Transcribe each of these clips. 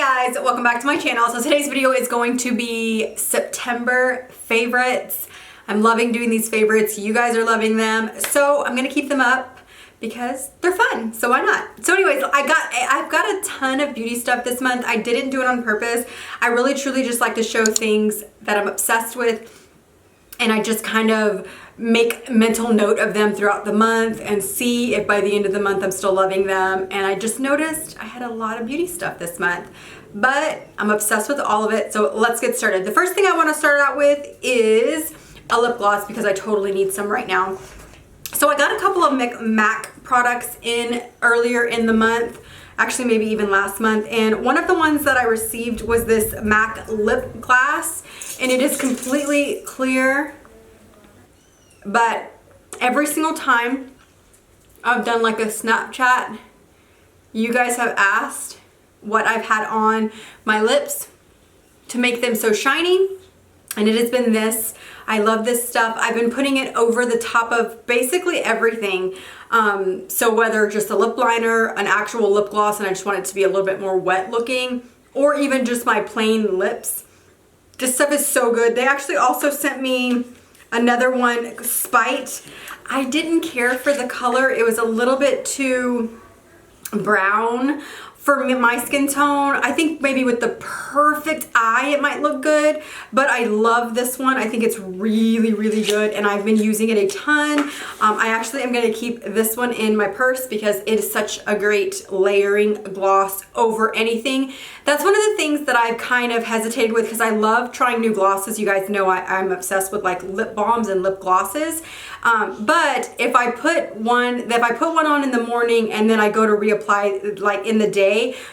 Hi guys, welcome back to my channel. So today's video is going to be September favorites. I'm loving doing these favorites. You guys are loving them. So I'm gonna keep them up because they're fun, so why not? So anyways, I've got a ton of beauty stuff this month. I didn't do it on purpose. I really truly just like to show things that I'm obsessed with, and I just kind of make mental note of them throughout the month and see if by the end of the month I'm still loving them. And I just noticed I had a lot of beauty stuff this month, but I'm obsessed with all of it. So let's get started. The first thing I want to start out with is a lip gloss because I totally need some right now. So I got a couple of MAC products in earlier in the month, actually maybe even last month, and one of the ones that I received was this MAC lip gloss, and it is completely clear. But every single time I've done like a Snapchat, you guys have asked what I've had on my lips to make them so shiny, and it has been this. I love this stuff. I've been putting it over the top of basically everything. So whether just a lip liner, an actual lip gloss, and I just want it to be a little bit more wet looking, or even just my plain lips. This stuff is so good. They actually also sent me another one, Spite. I didn't care for the color. It was a little bit too brown for my skin tone. I think maybe with the perfect eye it might look good, but I love this one. I think it's really, really good, and I've been using it a ton. I actually am going to keep this one in my purse because it is such a great layering gloss over anything. That's one of the things that I've kind of hesitated with because I love trying new glosses. You guys know I'm obsessed with like lip balms and lip glosses. But if I put one on in the morning and then I go to reapply like in the day,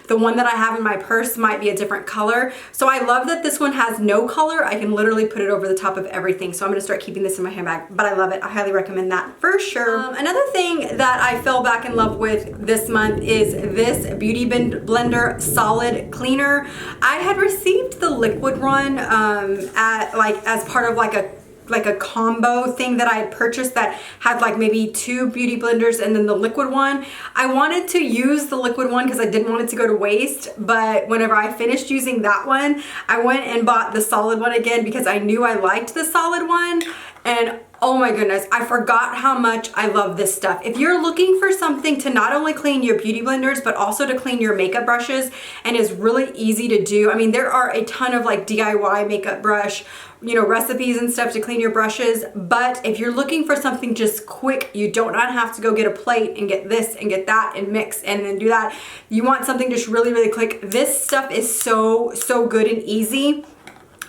the one that I have in my purse might be a different color. So I love that this one has no color. I can literally put it over the top of everything. So I'm gonna start keeping this in my handbag, but I love it. I highly recommend that for sure. Another thing that I fell back in love with this month is this Beauty Blender Solid Cleaner. I had received the liquid one as part of like a combo thing that I had purchased that had like maybe 2 beauty blenders and then the liquid one. I wanted to use the liquid one because I didn't want it to go to waste, but whenever I finished using that one, I went and bought the solid one again because I knew I liked the solid one, and oh my goodness, I forgot how much I love this stuff. If you're looking for something to not only clean your beauty blenders, but also to clean your makeup brushes, and is really easy to do. I mean, there are a ton of like DIY makeup brush, recipes and stuff to clean your brushes. But if you're looking for something just quick, you don't not have to go get a plate and get this and get that and mix and then do that. You want something just really, really quick. This stuff is so, so good and easy.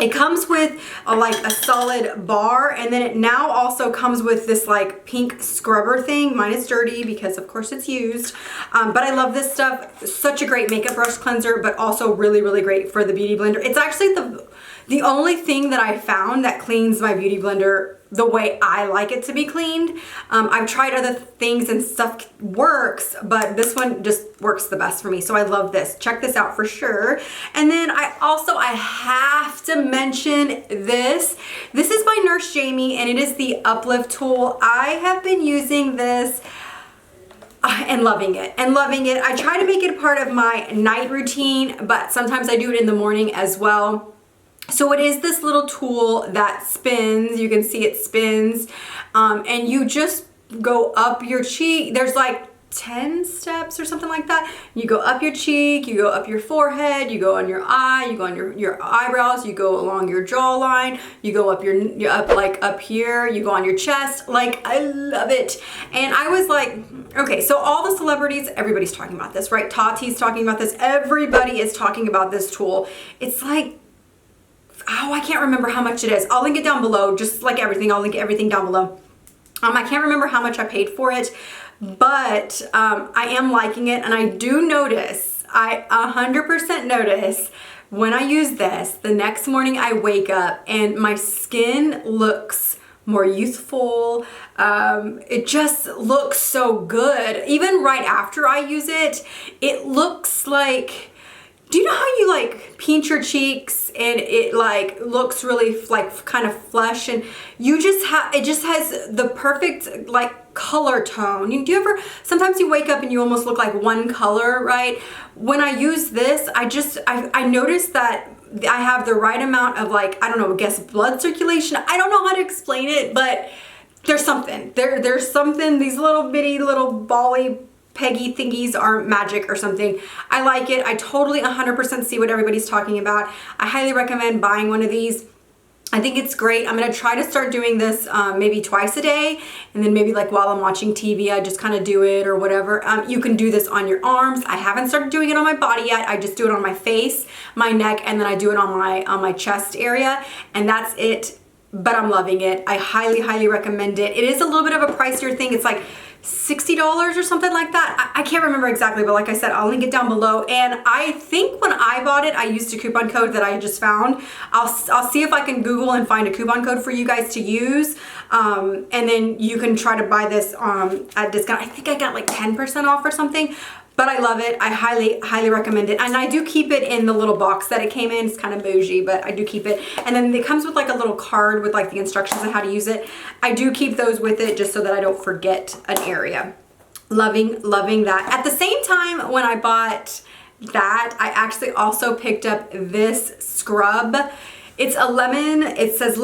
It comes with a solid bar, and then it now also comes with this like pink scrubber thing. Mine is dirty because of course it's used, but I love this stuff. Such a great makeup brush cleanser, but also really, really great for the beauty blender. It's actually the only thing that I found that cleans my beauty blender the way I like it to be cleaned. I've tried other things and stuff works, but this one just works the best for me. So I love this. Check this out for sure. And then I have to mention this. This is by Nurse Jamie, and it is the Uplift Tool. I have been using this and loving it. I try to make it a part of my night routine, but sometimes I do it in the morning as well. So it is this little tool that spins. You can see it spins, and you just go up your cheek. There's like 10 steps or something like that. You go up your cheek, you go up your forehead, you go on your eye, you go on your eyebrows, you go along your jawline, you go up up here, you go on your chest. Like, I love it. And I was like, okay, so all the celebrities, everybody's talking about this, right? Tati's talking about this. Everybody is talking about this tool. It's like, oh, I can't remember how much it is. I'll link it down below, just like everything. I'll link everything down below. I can't remember how much I paid for it, but I am liking it, and I do notice, I 100% notice when I use this, the next morning I wake up and my skin looks more youthful. It just looks so good. Even right after I use it, it looks like, do you know how you like paint your cheeks and it like looks really like kind of flush, and you just have, it just has the perfect like color tone. Do you ever, sometimes you wake up and you almost look like one color, right? When I use this, I noticed that I have the right amount of like, I don't know, I guess blood circulation. I don't know how to explain it, but there's something. There's something, these little bitty little bally peggy thingies are magic or something. I like it. I totally 100% see what everybody's talking about. I highly recommend buying one of these. I think it's great. I'm gonna try to start doing this maybe twice a day, and then maybe like while I'm watching TV, I just kind of do it or whatever. You can do this on your arms. I haven't started doing it on my body yet. I just do it on my face, my neck, and then I do it on my chest area, and that's it. But I'm loving it. I highly, highly recommend it. It is a little bit of a pricier thing. It's like $60 or something like that. I can't remember exactly, but like I said, I'll link it down below. And I think when I bought it, I used a coupon code that I just found. I'll see if I can Google and find a coupon code for you guys to use. And then you can try to buy this at discount. I think I got like 10% off or something. But I love it. I highly, highly recommend it. And I do keep it in the little box that it came in. It's kind of bougie, but I do keep it. And then it comes with like a little card with like the instructions on how to use it. I do keep those with it just so that I don't forget an area. Loving, loving that. At the same time, when I bought that, I actually also picked up this scrub. It's a lemon, it says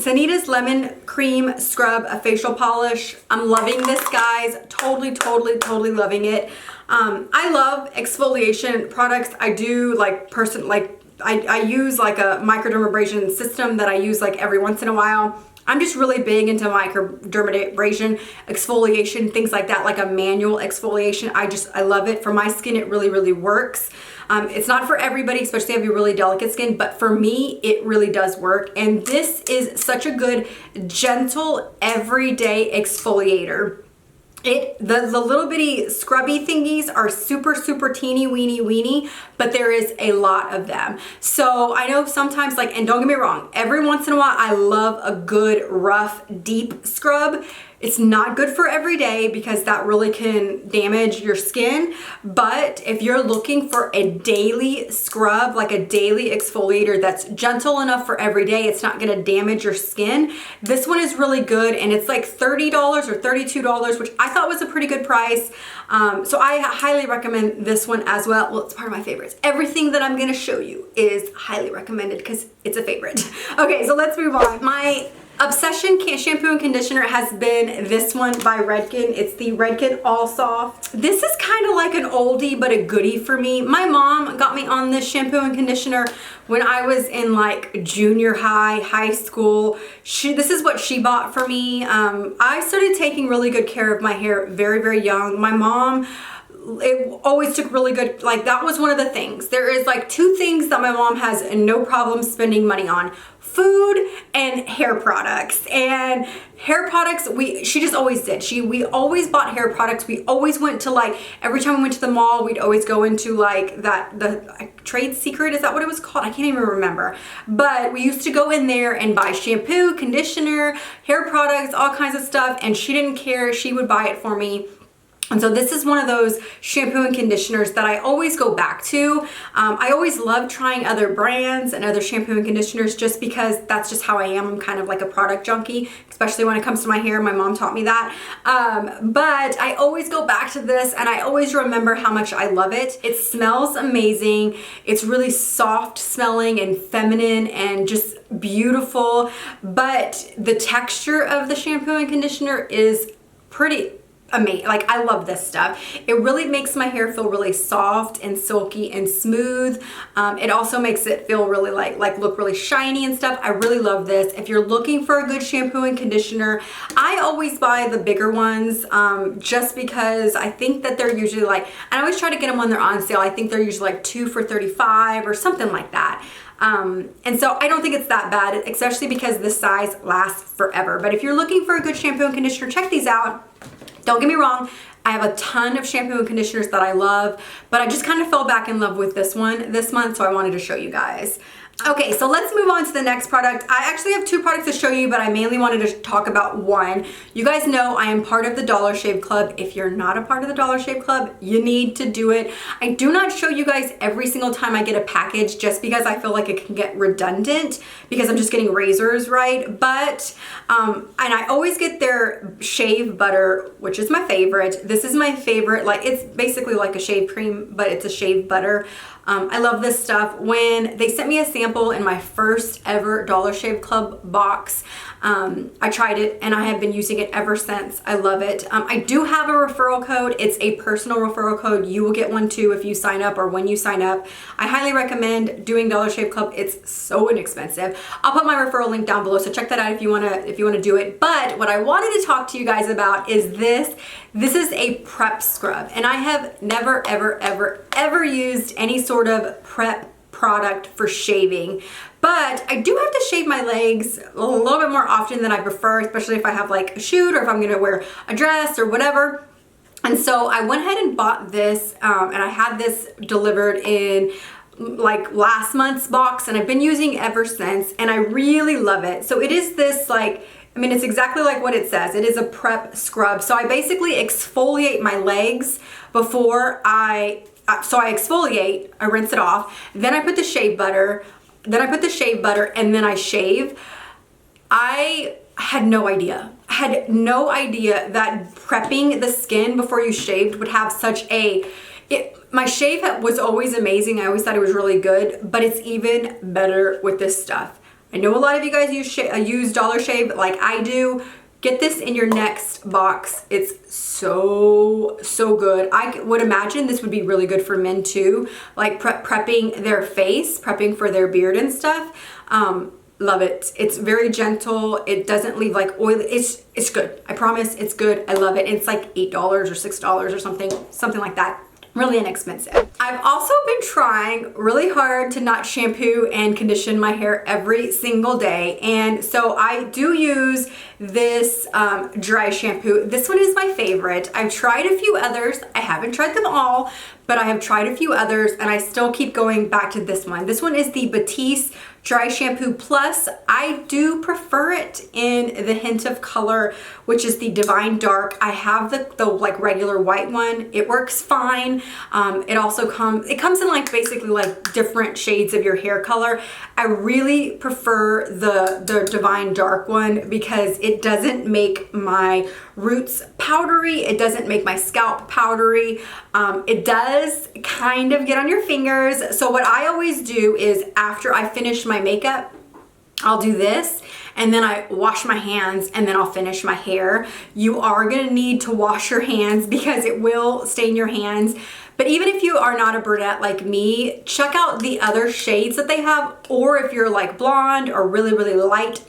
Sanita's Lemon Cream Scrub, a facial polish. I'm loving this, guys. Totally, totally, totally loving it. I love exfoliation products. I do like I use like a microdermabrasion system that I use like every once in a while. I'm just really big into microdermabrasion, exfoliation, things like that, like a manual exfoliation. I love it. For my skin, it really, really works. It's not for everybody, especially if you have really delicate skin, but for me, it really does work. And this is such a good, gentle, everyday exfoliator. The little bitty scrubby thingies are super, super teeny weeny, but there is a lot of them. So I know sometimes, like, and don't get me wrong, every once in a while, I love a good, rough, deep scrub. It's not good for every day because that really can damage your skin. But if you're looking for a daily scrub, like a daily exfoliator that's gentle enough for every day, it's not gonna damage your skin, this one is really good. And it's like $30 or $32, which I thought was a pretty good price. So I highly recommend this one as well. Well, it's part of my favorites. Everything that I'm gonna show you is highly recommended because it's a favorite. Okay, so let's move on. My obsession shampoo and conditioner has been this one by Redken. It's the Redken All Soft. This is kind of like an oldie but a goodie for me. My mom got me on this shampoo and conditioner when I was in like junior high school. This is what she bought for me. I started taking really good care of my hair very, very young. My mom, it always took really good, like that was one of the things. There is like two things that my mom has no problem spending money on: food and hair products. And hair products, she just always did. We always bought hair products. We always went to like, every time we went to the mall, we'd always go into like the Trade Secret, is that what it was called? I can't even remember. But we used to go in there and buy shampoo, conditioner, hair products, all kinds of stuff. And she didn't care. She would buy it for me. And so this is one of those shampoo and conditioners that I always go back to. I always love trying other brands and other shampoo and conditioners just because that's just how I am. I'm kind of like a product junkie, especially when it comes to my hair. My mom taught me that. But I always go back to this and I always remember how much I love it. It smells amazing. It's really soft smelling and feminine and just beautiful. But the texture of the shampoo and conditioner is pretty amazing. Like, I love this stuff. It really makes my hair feel really soft and silky and smooth. It also makes it feel really look really shiny and stuff. I really love this. If you're looking for a good shampoo and conditioner, I always buy the bigger ones just because I think that they're usually like, I always try to get them when they're on sale. I think they're usually like 2 for $35 or something like that. And so I don't think it's that bad, especially because this size lasts forever. But if you're looking for a good shampoo and conditioner, check these out. Don't get me wrong, I have a ton of shampoo and conditioners that I love, but I just kind of fell back in love with this one this month, so I wanted to show you guys. Okay, so let's move on to the next product. I actually have two products to show you, but I mainly wanted to talk about one. You guys know I am part of the Dollar Shave Club. If you're not a part of the Dollar Shave Club, you need to do it. I do not show you guys every single time I get a package just because I feel like it can get redundant because I'm just getting razors, right? But, and I always get their shave butter, which is my favorite. This is my favorite. Like, it's basically like a shave cream, but it's a shave butter. I love this stuff. When they sent me a sample in my first ever Dollar Shave Club box, I tried it and I have been using it ever since. I love it. I do have a referral code. It's a personal referral code. You will get one too if you sign up or when you sign up. I highly recommend doing Dollar Shave Club. It's so inexpensive. I'll put my referral link down below, so check that out if you wanna do it. But what I wanted to talk to you guys about is this. This is a prep scrub, and I have never, ever, ever, ever used any sort of prep product for shaving, but I do have to shave my legs a little bit more often than I prefer, especially if I have like a shoot or if I'm gonna wear a dress or whatever. And so I went ahead and bought this, and I had this delivered in like last month's box, and I've been using it ever since, and I really love it. So it is this like, I mean, it's exactly like what it says. It is a prep scrub. So I basically exfoliate my legs before I exfoliate, I rinse it off, then I put the shave butter, and then I shave. I had no idea. I had no idea that prepping the skin before you shaved would have such a, my shave was always amazing. I always thought it was really good, but it's even better with this stuff. I know a lot of you guys use Dollar Shave like I do. Get this in your next box. It's so, so good. I would imagine this would be really good for men too, like prepping their face, prepping for their beard and stuff. Love it. It's very gentle. It doesn't leave like oil. It's good. I promise it's good. I love it. It's like $8 or $6 or something like that. Really inexpensive. I've also been trying really hard to not shampoo and condition my hair every single day, and so I do use this dry shampoo. This one is my favorite. I've tried a few others. I haven't tried them all, but I have tried a few others, and I still keep going back to this one. This one is the Batiste Dry Shampoo Plus. I do prefer it in the hint of color, which is the Divine Dark. I have the like regular white one. It works fine. It also comes in like basically like different shades of your hair color. I really prefer the Divine Dark one because it doesn't make my roots powdery. It doesn't make my scalp powdery. It does kind of get on your fingers. So what I always do is after I finish my makeup, I'll do this, and then I wash my hands, and then I'll finish my hair. You are gonna need to wash your hands because it will stain your hands. But even if you are not a brunette like me, check out the other shades that they have, or if you're like blonde or really, really light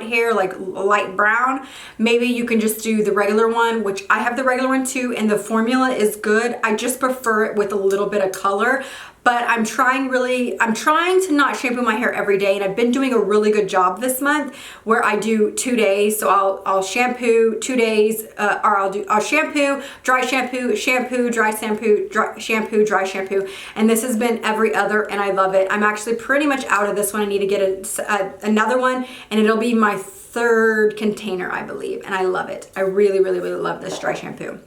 hair, like light brown, maybe you can just do the regular one, which I have the regular one too, and the formula is good. I just prefer it with a little bit of color. But I'm trying to not shampoo my hair every day, and I've been doing a really good job this month where I do 2 days. So I'll shampoo 2 days, or I'll shampoo, dry shampoo, shampoo, dry shampoo, shampoo, dry shampoo, and this has been every other, and I love it. I'm actually pretty much out of this one. I need to get another one, and it'll be my third container, I believe, and I love it. I really, really, really love this dry shampoo.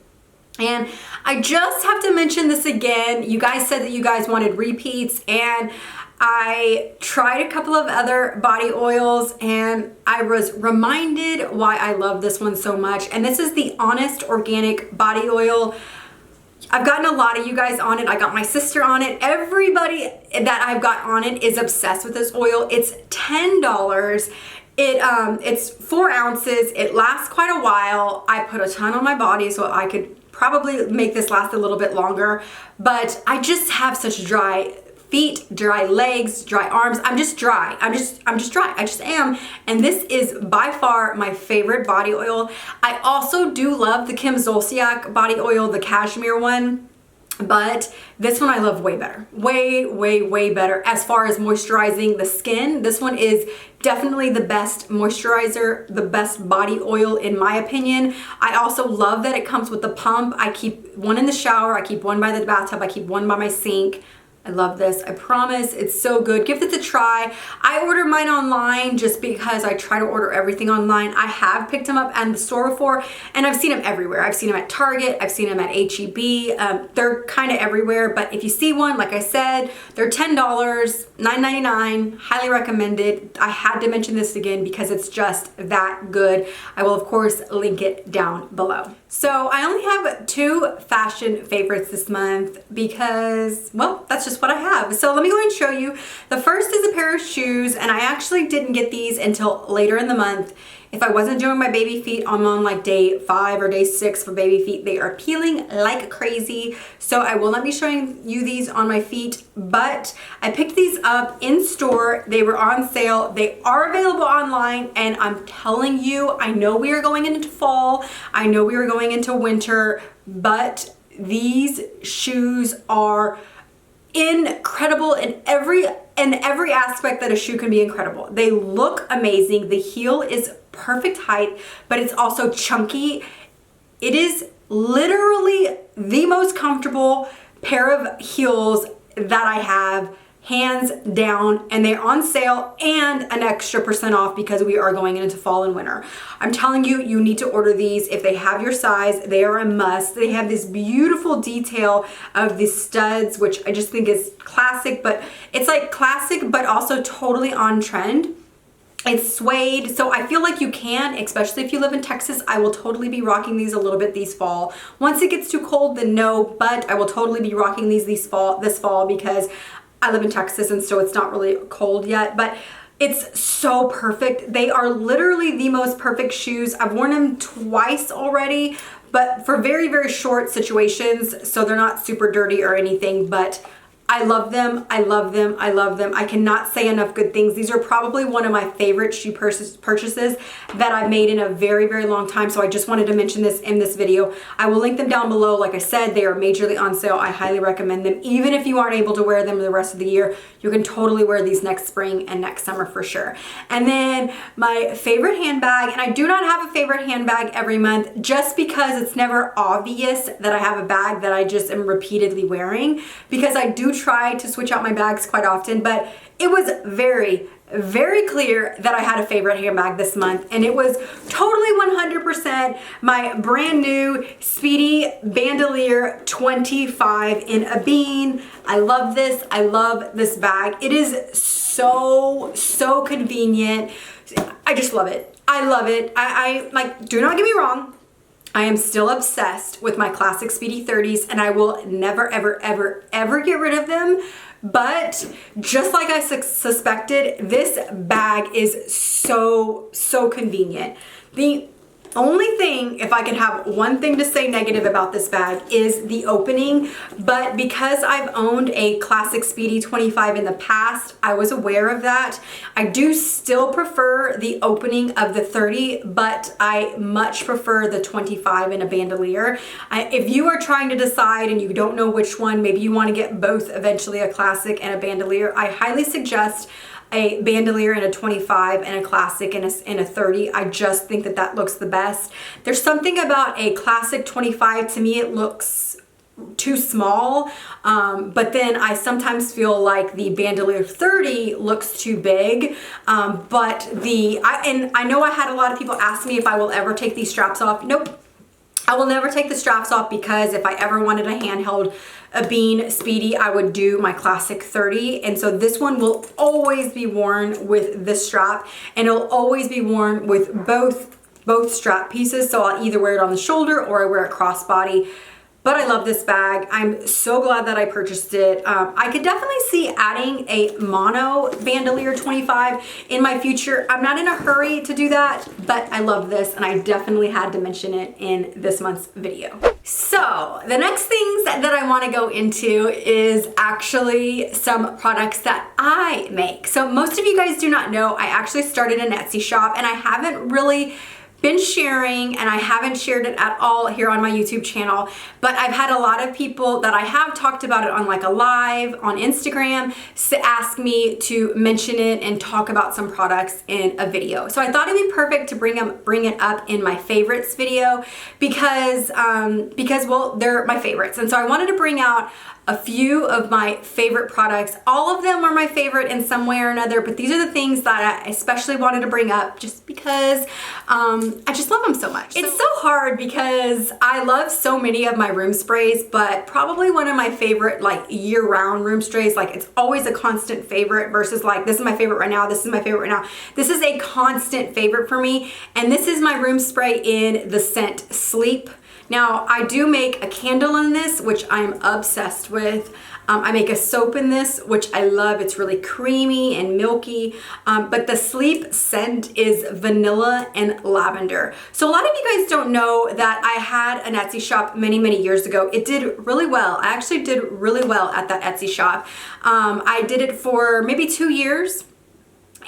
And I just have to mention this again. You guys said that you guys wanted repeats, and I tried a couple of other body oils, and I was reminded why I love this one so much. And this is the Honest Organic Body Oil. I've gotten a lot of you guys on it. I got my sister on it. Everybody that I've got on it is obsessed with this oil. It's $10. It's 4 ounces. It lasts quite a while. I put a ton on my body so I could probably make this last a little bit longer, but I just have such dry feet, dry legs, dry arms. I'm just dry. I'm just dry. I just am. And this is by far my favorite body oil. I also do love the Kim Zolciak body oil, the cashmere one. But this one I love way better. Way, way, way better. As far as moisturizing the skin, this one is definitely the best moisturizer, the best body oil in my opinion. I also love that it comes with the pump. I keep one in the shower, I keep one by the bathtub, I keep one by my sink. I love this. I promise it's so good. Give this a try. I order mine online just because I try to order everything online. I have picked them up at the store before, and I've seen them everywhere. I've seen them at Target. I've seen them at H-E-B. They're kind of everywhere, but if you see one, like I said, they're $10, $9.99. Highly recommended. I had to mention this again because it's just that good. I will, of course, link it down below. So I only have 2 fashion favorites this month because, well, that's just what I have. So let me go and show you. The first is a pair of shoes, and I actually didn't get these until later in the month. If I wasn't doing my baby feet, I'm on like day 5 or day 6 for baby feet. They are peeling like crazy. So I will not be showing you these on my feet, but I picked these up in store. They were on sale. They are available online, and I'm telling you, I know we are going into fall. I know we are going into winter, but these shoes are incredible in every aspect that a shoe can be incredible. They look amazing. The heel is perfect height, but it's also chunky. It is literally the most comfortable pair of heels that I have, hands down, and they're on sale and an extra % off because we are going into fall and winter. I'm telling you, you need to order these. If they have your size, they are a must. They have this beautiful detail of the studs, which I just think is classic, but it's like classic, but also totally on trend. It's suede, so I feel like you can, especially if you live in Texas. I will totally be rocking these a little bit this fall. Once it gets too cold, then no, but I will totally be rocking these this fall because I live in Texas, and so it's not really cold yet, but it's so perfect. They are literally the most perfect shoes. I've worn them twice already, but for very, very short situations, so they're not super dirty or anything, but I love them. I love them. I love them. I cannot say enough good things. These are probably one of my favorite shoe purchases that I've made in a very, very long time. So I just wanted to mention this in this video. I will link them down below. Like I said, they are majorly on sale. I highly recommend them. Even if you aren't able to wear them the rest of the year, you can totally wear these next spring and next summer for sure. And then my favorite handbag, and I do not have a favorite handbag every month just because it's never obvious that I have a bag that I just am repeatedly wearing, because I do try to switch out my bags quite often, but it was very, very clear that I had a favorite handbag this month, and it was totally 100% my brand new Speedy Bandolier 25 in a bean. I love this. I love this bag. It is so, so convenient. I just love it. I love it. I like, do not get me wrong, I am still obsessed with my classic Speedy 30s, and I will never, ever, ever, ever get rid of them. But just like I suspected, this bag is so, so convenient. The only thing, if I could have one thing to say negative about this bag, is the opening. But because I've owned a classic Speedy 25 in the past, I was aware of that. I do still prefer the opening of the 30, but I much prefer the 25 in a bandolier. If you are trying to decide and you don't know which one, maybe you want to get both eventually, a classic and a bandolier, I highly suggest a bandolier in a 25 and a classic in a 30. I just think that that looks the best. There's something about a classic 25, to me it looks too small, but then I sometimes feel like the bandolier 30 looks too big, but I know I had a lot of people ask me if I will ever take these straps off. Nope. I will never take the straps off, because if I ever wanted a handheld, a bean Speedy, I would do my classic 30. And so this one will always be worn with this strap, and it'll always be worn with both strap pieces. So I'll either wear it on the shoulder or I wear it crossbody. But I love this bag. I'm so glad that I purchased it. I could definitely see adding a mono bandolier 25 in my future. I'm not in a hurry to do that, but I love this, and I definitely had to mention it in this month's video. So the next things that I want to go into is actually some products that I make. So most of you guys do not know, I actually started an Etsy shop, and I haven't really been sharing, and I haven't shared it at all here on my YouTube channel, but I've had a lot of people that I have talked about it on like a live on Instagram ask me to mention it and talk about some products in a video. So I thought it'd be perfect to bring it up in my favorites video because well, they're my favorites. And so I wanted to bring out a few of my favorite products. All of them are my favorite in some way or another, but these are the things that I especially wanted to bring up just because I just love them so much. It's so hard because I love so many of my room sprays, but probably one of my favorite like year-round room sprays, like it's always a constant favorite versus like this is my favorite right now, this is my favorite right now. This is a constant favorite for me, and this is my room spray in the scent Sleep. Now, I do make a candle in this, which I'm obsessed with. I make a soap in this, which I love. It's really creamy and milky, but the Sleep scent is vanilla and lavender. So a lot of you guys don't know that I had an Etsy shop many, many years ago. It did really well. I actually did really well at that Etsy shop. I did it for maybe 2 years.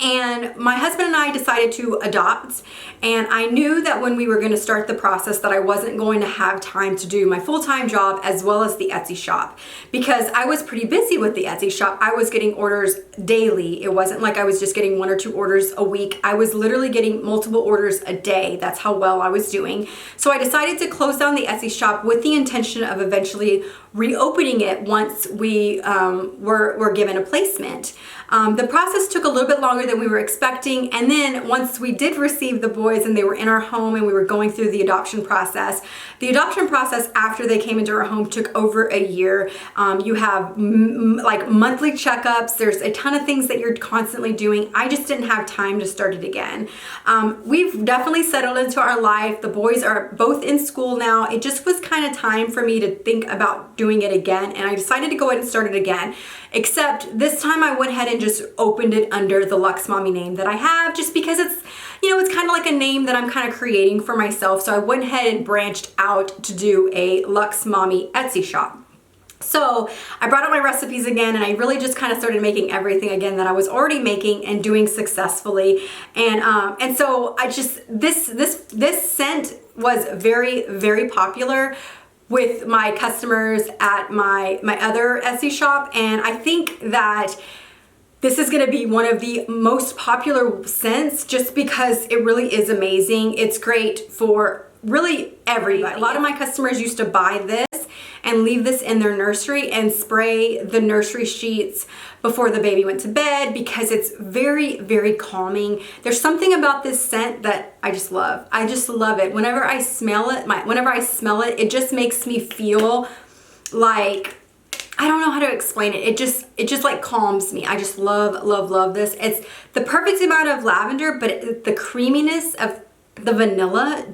And my husband and I decided to adopt, and I knew that when we were going to start the process that I wasn't going to have time to do my full-time job as well as the Etsy shop, because I was pretty busy with the Etsy shop. I was getting orders daily. It wasn't like I was just getting 1 or 2 orders a week. I was literally getting multiple orders a day. That's how well I was doing. So I decided to close down the Etsy shop with the intention of eventually reopening it once we were given a placement. The process took a little bit longer than we were expecting, and then once we did receive the boys and they were in our home and we were going through the adoption process after they came into our home took over a year. You have like monthly checkups. There's a ton of things that you're constantly doing. I just didn't have time to start it again. We've definitely settled into our life. The boys are both in school now. It just was kind of time for me to think about doing it again, and I decided to go ahead and start it again. Except this time I went ahead and just opened it under the LuxMommy name that I have, just because it's, you know, it's kind of like a name that I'm kind of creating for myself. So I went ahead and branched out to do a LuxMommy Etsy shop. So I brought out my recipes again, and I really just kind of started making everything again that I was already making and doing successfully. And so I just, this scent was very, very popular with my customers at my other Etsy shop, and I think that this is gonna be one of the most popular scents just because it really is amazing. It's great for really everybody. A lot of my customers used to buy this and leave this in their nursery and spray the nursery sheets before the baby went to bed because it's very, very calming. There's something about this scent that I just love. I just love it. Whenever I smell it, it just makes me feel like, I don't know how to explain it. It just like calms me. I just love, love, love this. It's the perfect amount of lavender, but the creaminess of the vanilla,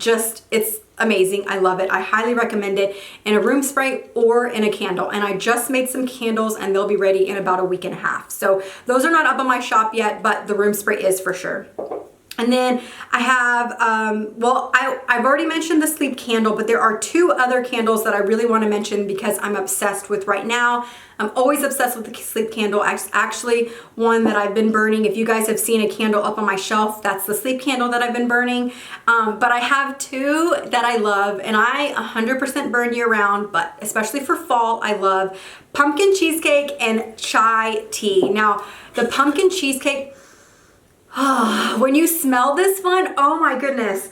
it's amazing. I love it. I highly recommend it in a room spray or in a candle. And I just made some candles and they'll be ready in about a week and a half. So those are not up on my shop yet, but the room spray is for sure. And then I have, I've already mentioned the Sleep candle, but there are 2 other candles that I really want to mention because I'm obsessed with right now. I'm always obsessed with the Sleep candle. Actually, one that I've been burning. If you guys have seen a candle up on my shelf, that's the Sleep candle that I've been burning. But I have 2 that I love, and I 100% burn year round, but especially for fall, I love pumpkin cheesecake and chai tea. Now, the pumpkin cheesecake, when you smell this one, oh my goodness,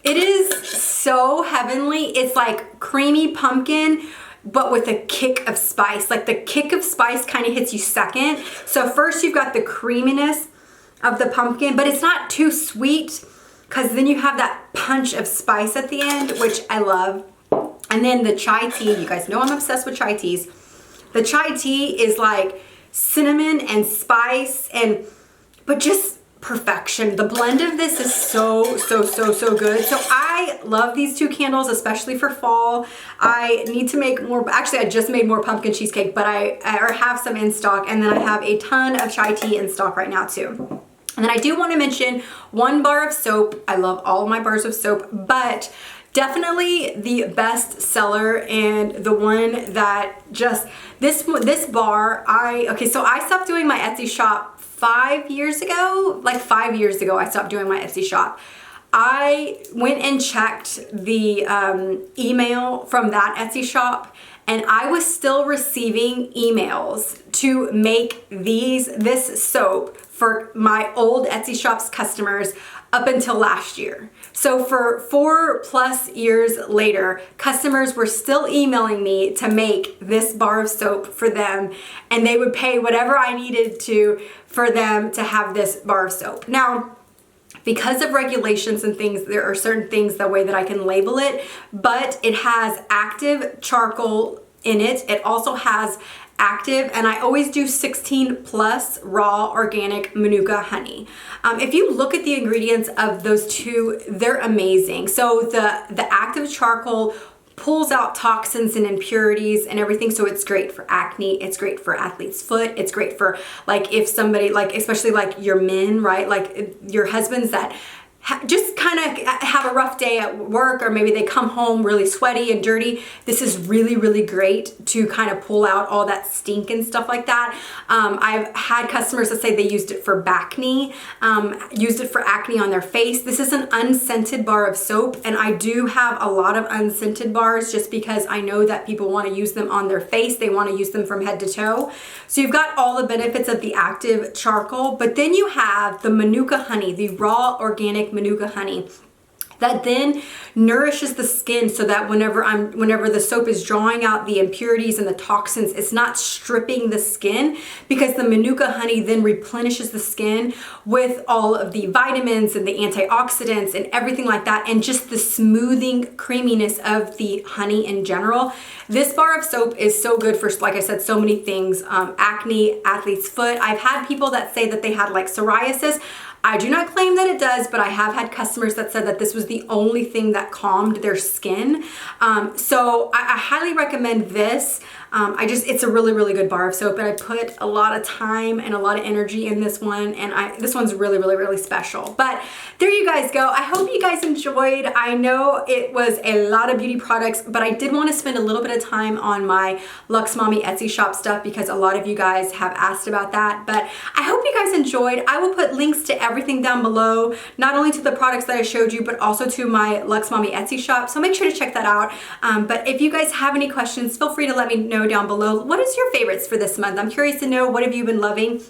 it is so heavenly. It's like creamy pumpkin, but with a kick of spice. Like the kick of spice kind of hits you second. So first you've got the creaminess of the pumpkin, but it's not too sweet because then you have that punch of spice at the end, which I love. And then the chai tea, you guys know I'm obsessed with chai teas. The chai tea is like cinnamon and spice but just perfection. The blend of this is so, so, so, so good. So I love these 2 candles, especially for fall. I need to make more. Actually, I just made more pumpkin cheesecake, but I have some in stock, and then I have a ton of chai tea in stock right now too. And then I do want to mention 1 bar of soap. I love all of my bars of soap, but definitely the best seller and the one that just, this bar, so I stopped doing my Etsy shop 5 years ago. Like 5 years ago, I stopped doing my Etsy shop. I went and checked the email from that Etsy shop, and I was still receiving emails to make this soap for my old Etsy Shops customers up until last year. So for 4+ years later, customers were still emailing me to make this bar of soap for them, and they would pay whatever I needed to for them to have this bar of soap. Now, because of regulations and things, there are certain things the way that I can label it, but it has active charcoal in it. It also has active, and I always do 16+ raw organic Manuka honey. If you look at the ingredients of those two, they're amazing. So the active charcoal pulls out toxins and impurities and everything, so it's great for acne, it's great for athlete's foot, it's great for like if somebody, like especially like your men, right, like your husbands that just kind of have a rough day at work, or maybe they come home really sweaty and dirty. This is really, really great to kind of pull out all that stink and stuff like that. I've had customers that say they used it for acne, used it for acne on their face. This is an unscented bar of soap, and I do have a lot of unscented bars just because I know that people want to use them on their face. They want to use them from head to toe. So you've got all the benefits of the active charcoal, but then you have the Manuka honey, the raw organic Manuka honey, that then nourishes the skin so that whenever the soap is drawing out the impurities and the toxins, it's not stripping the skin, because the Manuka honey then replenishes the skin with all of the vitamins and the antioxidants and everything like that, and just the smoothing creaminess of the honey in general. This bar of soap is so good for, like I said, so many things. Acne, athlete's foot. I've had people that say that they had like psoriasis. I do not claim that it does, but I have had customers that said that this was the only thing that calmed their skin. So I highly recommend this. It's a really, really good bar of soap, and I put a lot of time and a lot of energy in this one, and this one's really, really, really special. But there you guys go. I hope you guys enjoyed. I know it was a lot of beauty products, but I did want to spend a little bit of time on my LuxMommy Etsy shop stuff because a lot of you guys have asked about that. But I hope you guys enjoyed. I will put links to everything down below, not only to the products that I showed you, but also to my LuxMommy Etsy shop. So make sure to check that out. But if you guys have any questions, feel free to let me know down below. What is your favorites for this month? I'm curious to know, what have you been loving?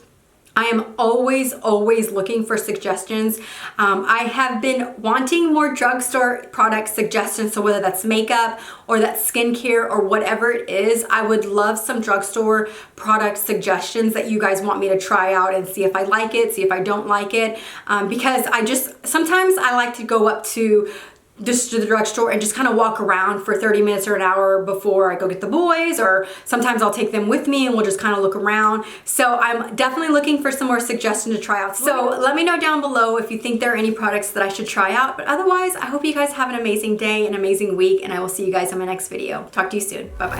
I am always looking for suggestions. I have been wanting more drugstore product suggestions, so whether that's makeup or that's skincare or whatever it is, I would love some drugstore product suggestions that you guys want me to try out and see if I like it, see if I don't like it, because sometimes I like to go up to the drugstore and just kind of walk around for 30 minutes or an hour before I go get the boys, or sometimes I'll take them with me and we'll just kind of look around. So I'm definitely looking for some more suggestions to try out. So let me know down below if you think there are any products that I should try out. But otherwise, I hope you guys have an amazing day, an amazing week, and I will see you guys in my next video. Talk to you soon. Bye-bye.